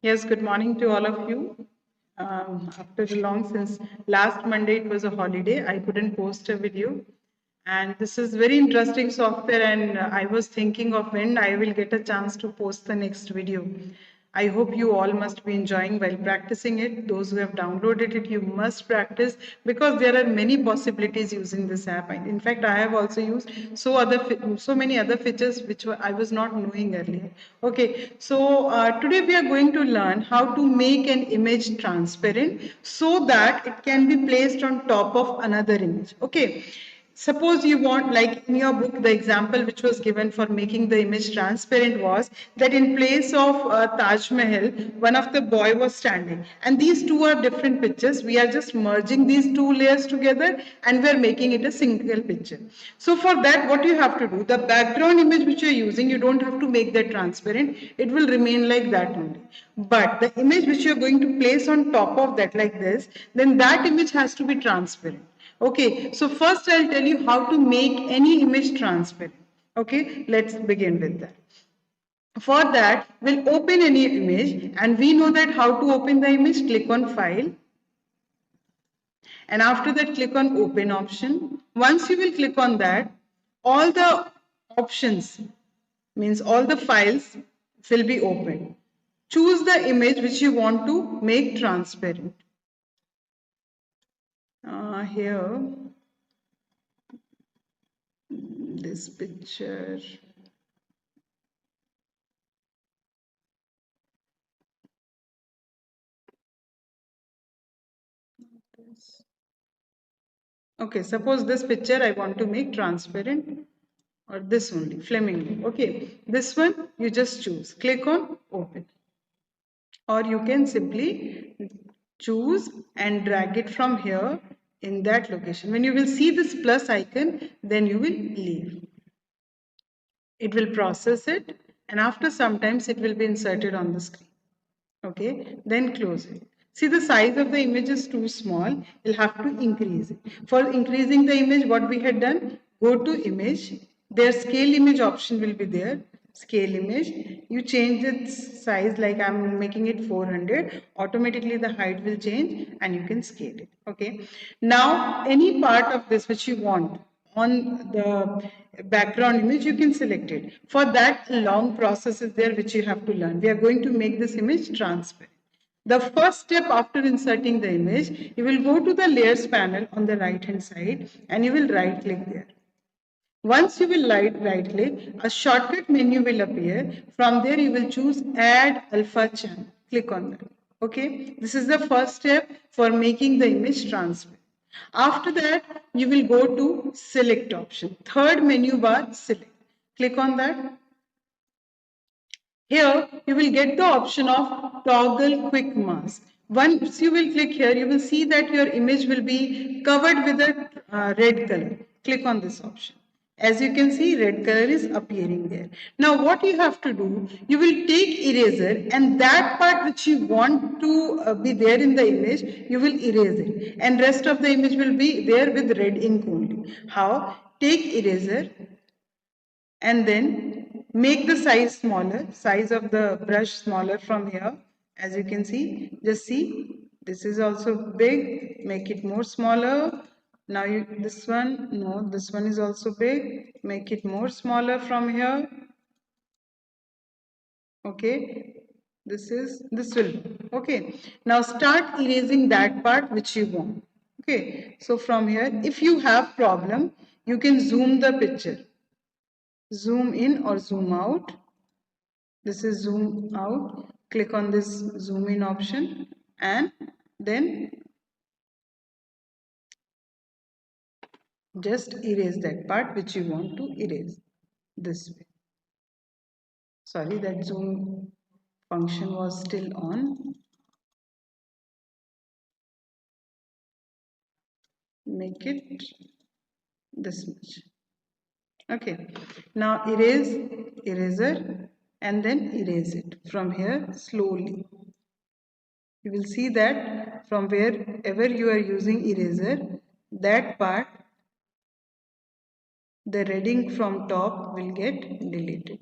Yes, good morning to all of you. After the long since last Monday, it was a holiday. I couldn't post a video. And this is very interesting software. And I was thinking of when I will get a chance to post the next video. I hope you all must be enjoying while practicing it. Those who have downloaded it, you must practice because there are many possibilities using this app. In fact, I have also used so many other features which I was not knowing earlier. Okay, so today we are going to learn how to make an image transparent so that it can be placed on top of another image. Okay. Suppose you want, like in your book, the example which was given for making the image transparent was that in place of Taj Mahal, one of the boy was standing. And these two are different pictures. We are just merging these two layers together and we are making it a single picture. So for that, what you have to do, the background image which you're using, you don't have to make that transparent. It will remain like that only. But the image which you're going to place on top of that like this, then that image has to be transparent. Okay, so first I'll tell you how to make any image transparent. Okay, let's begin with that. For that, we'll open any image and we know that how to open the image. Click on File and after that click on Open option. Once you will click on that, all the options means all the files will be opened. Choose the image which you want to make transparent. Here, this picture. Okay, suppose this picture I want to make transparent or this only, flamingo. Okay, this one you just choose. Click on open. Or you can simply choose and drag it from here in that location. When you will see this plus icon, then you will leave. It will process it and after some times it will be inserted on the screen. Okay, then close it. See, the size of the image is too small. You'll have to increase it. For increasing the image, what we had done, go to image. Their scale image option will be there. Scale image. You change its size, like I'm making it 400. Automatically, the height will change and you can scale it. Okay. Now, any part of this which you want on the background image, you can select it. For that, a long process is there which you have to learn. We are going to make this image transparent. The first step after inserting the image, you will go to the layers panel on the right hand side and you will right click there. Once you will right click, a shortcut menu will appear. From there, you will choose Add Alpha Channel. Click on that. Okay, this is the first step for making the image transparent. After that, you will go to Select option. Third menu bar, Select. Click on that. Here, you will get the option of Toggle Quick Mask. Once you will click here, you will see that your image will be covered with a red color. Click on this option. As you can see, red color is appearing there. Now, what you have to do, you will take eraser and that part which you want to be there in the image, you will erase it. And rest of the image will be there with red ink only. How? Take eraser and then make the size of the brush smaller from here. As you can see, just see, this is also big, make it more smaller. Now this one, no, this one is also big, make it more smaller from here. Okay, this will do. Okay, now start erasing that part which you want. Okay, so from here, if you have problem, you can zoom the picture, zoom in or zoom out. This is zoom out. Click on this zoom in option and then just erase that part which you want to erase this way. Sorry, that zoom function was still on. Make it this much. Okay, now eraser and then erase it from here slowly. You will see that from wherever you are using eraser, that part, the red ink from top will get deleted.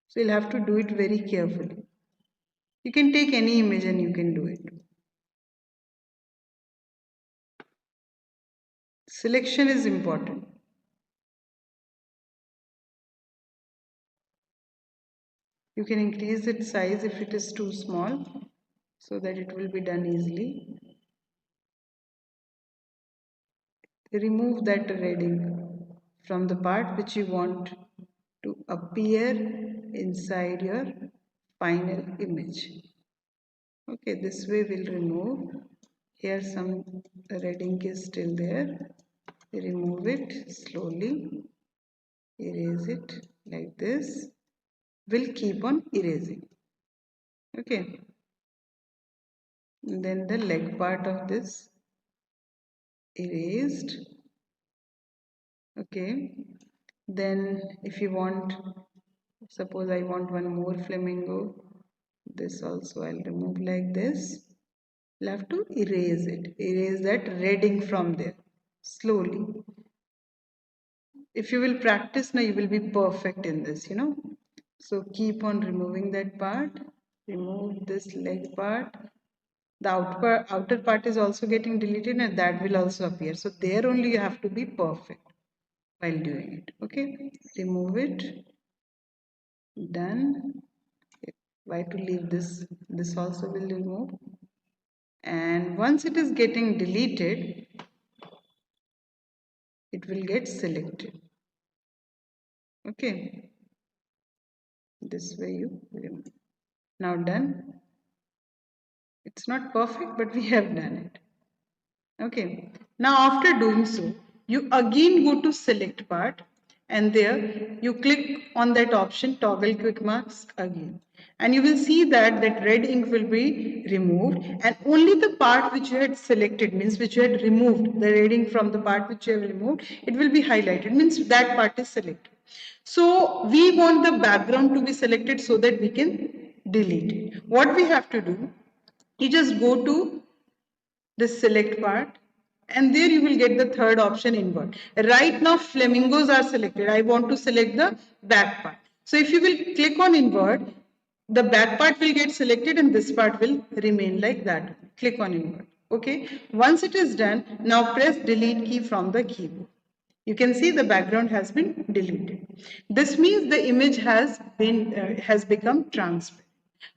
So you'll have to do it very carefully. You can take any image and you can do it. Selection is important. You can increase its size if it is too small so that it will be done easily. Remove that red ink from the part which you want to appear inside your final image. Okay, this way we'll remove. Here some red ink is still there. Remove it slowly. Erase it like this. We'll keep on erasing. Okay. And then the leg part of this erased. Okay. Then if you want, suppose I want one more flamingo, this also I'll remove like this. You'll have to erase it. Erase that red ink from there slowly. If you will practice now, you will be perfect in this. So keep on removing that part. Remove this leg part. The outer part is also getting deleted and that will also appear. So there only you have to be perfect while doing it. Okay, remove it. Done. Why to leave this? This also will remove. And once it is getting deleted, it will get selected. Okay, this way you remove. Now done. It's not perfect, but we have done it. Okay. Now after doing so, you again go to select part and there you click on that option toggle quick marks again. And you will see that that red ink will be removed and only the part which you had selected, means which you had removed, the red ink from the part which you have removed, it will be highlighted, means that part is selected. So we want the background to be selected so that we can delete it. What we have to do, you just go to this select part and there you will get the third option, invert. Right now flamingos are selected. I want to select the back part. So if you will click on invert, the back part will get selected and this part will remain like that. Click on invert. Okay. Once it is done, now press delete key from the keyboard. You can see the background has been deleted. This means the image has become transparent.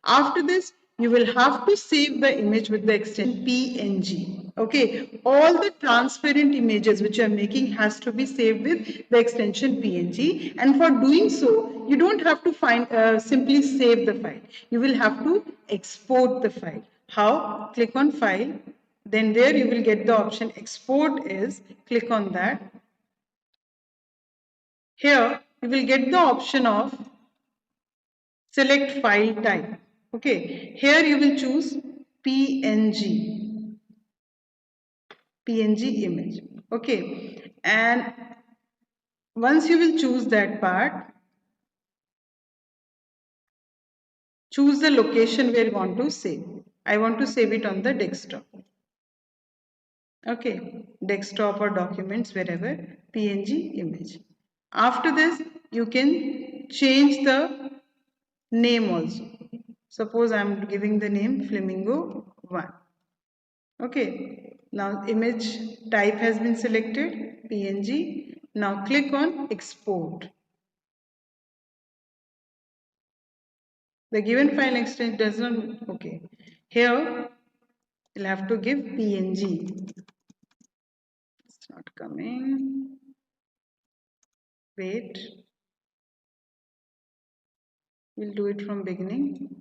After this, you will have to save the image with the extension PNG. Okay, all the transparent images which you are making has to be saved with the extension PNG. And for doing so, you don't have to simply save the file. You will have to export the file. How? Click on File. Then there you will get the option Export As. Click on that. Here you will get the option of select file type. Okay, here you will choose PNG, PNG image. Okay, and once you will choose that part, choose the location where you want to save. I want to save it on the desktop. Okay, desktop or documents, wherever, PNG image. After this, you can change the name also. Suppose I am giving the name Flamingo 1. Okay, now image type has been selected, PNG. Now click on export. The given file extension does not, okay. Here you'll have to give PNG. It's not coming. Wait. We'll do it from beginning.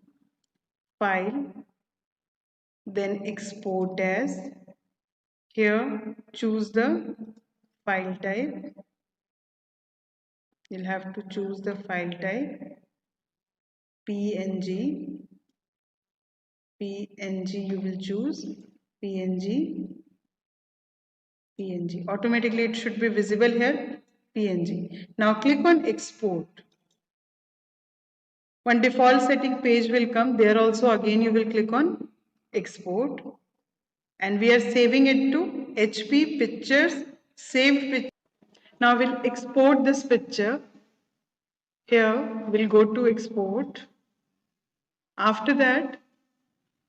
File, then export as. Here choose the file type. You'll have to choose the file type. PNG. PNG you will choose. PNG. PNG. Automatically it should be visible here. PNG. Now click on export. One default setting page will come. There also again you will click on export. And we are saving it to HP pictures, saved picture. Now we'll export this picture. Here we'll go to export. After that,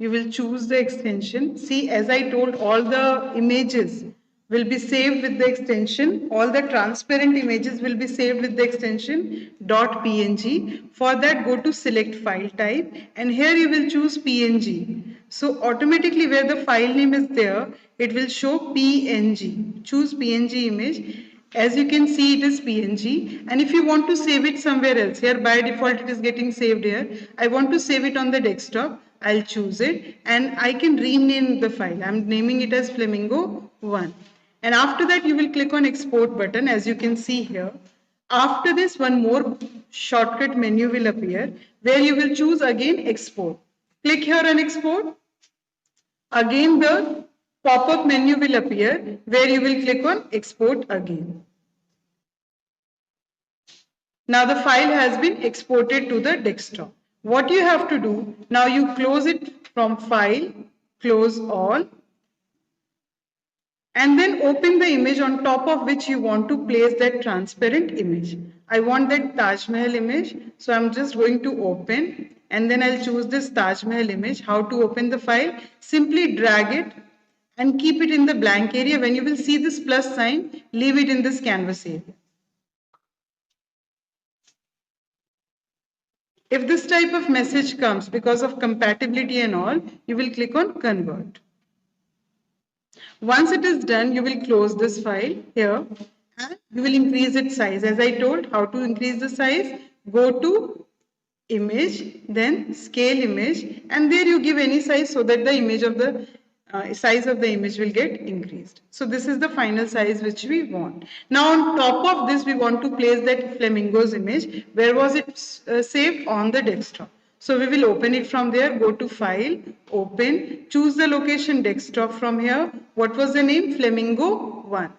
You will choose the extension. See, as I told, all the images will be saved with the extension. All the transparent images will be saved with the extension .png. For that, go to select file type, and here you will choose PNG. So automatically where the file name is there, it will show PNG. Choose PNG image. As you can see, it is PNG. And if you want to save it somewhere else, here by default it is getting saved here. I want to save it on the desktop. I'll choose it and I can rename the file. I'm naming it as Flamingo 1. And after that, you will click on export button, as you can see here. After this, one more shortcut menu will appear where you will choose again export. Click here on export. Again, the pop-up menu will appear where you will click on export again. Now the file has been exported to the desktop. What you have to do, now you close it from file, close all, and then open the image on top of which you want to place that transparent image. I want that Taj Mahal image, so I'm just going to open and then I'll choose this Taj Mahal image. How to open the file? Simply drag it and keep it in the blank area. When you will see this plus sign, leave it in this canvas area. If this type of message comes because of compatibility and all, you will click on convert. Once it is done, you will close this file here and you will increase its size. As I told, how to increase the size, go to image, then scale image, and there you give any size so that the image of the size of the image will get increased. So this is the final size which we want. Now on top of this, we want to place that flamingo's image. Where was it saved? On the desktop. So we will open it from there, go to file, open, choose the location desktop from here. What was the name? Flamingo 1.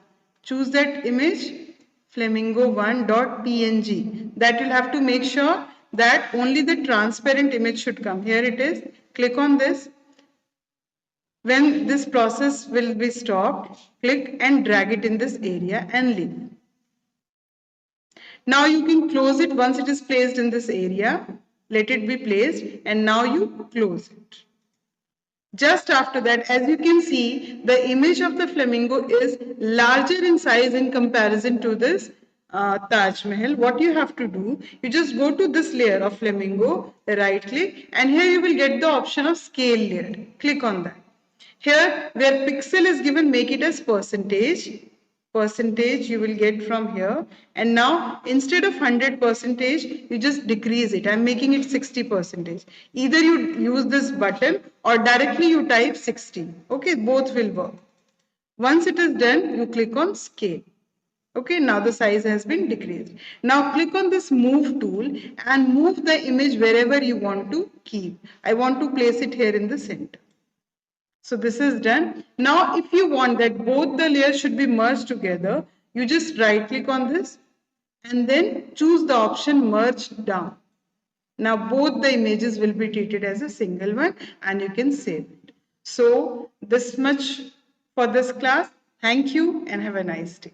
Choose that image, flamingo1.png. That will have to make sure that only the transparent image should come. Here it is. Click on this. When this process will be stopped, click and drag it in this area and leave. Now you can close it once it is placed in this area. Let it be placed and now you close it. Just after that, as you can see, the image of the flamingo is larger in size in comparison to this Taj Mahal. What you have to do, you just go to this layer of flamingo, right click, and here you will get the option of scale layer. Click on that. Here, where pixel is given, make it as percentage. Percentage you will get from here. And now, instead of 100%, you just decrease it. I'm making it 60%. Either you use this button or directly you type 60. Okay, both will work. Once it is done, you click on scale. Okay, now the size has been decreased. Now click on this move tool and move the image wherever you want to keep. I want to place it here in the center. So this is done. Now, if you want that both the layers should be merged together, you just right click on this and then choose the option merge down. Now, both the images will be treated as a single one and you can save it. So this much for this class. Thank you and have a nice day.